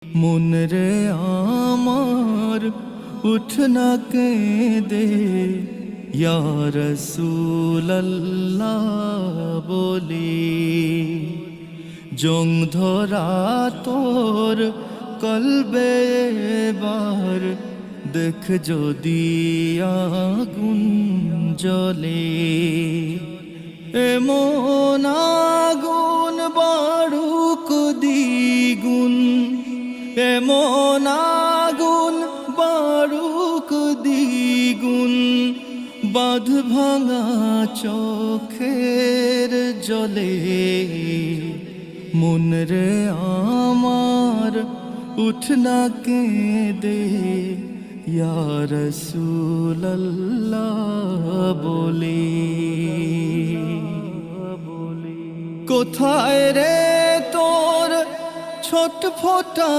মন রে আমার উঠ না কেঁদে ইয়া রাসূলুল্লাহ বলি, জং ধরা তোর কলবে এবার দেখ যদি আগুন জ্বলে। এমন আগুন বাড়ুক দ্বিগুণ, এমন আগুন বাড়ুক দ্বিগুণ, বাঁধ ভাঙা চোখের জলে। মন রে আমার উঠ না কেঁদে ইয়া রাসূলুল্লাহ বলি। কোথায় রে তোর ছটফটা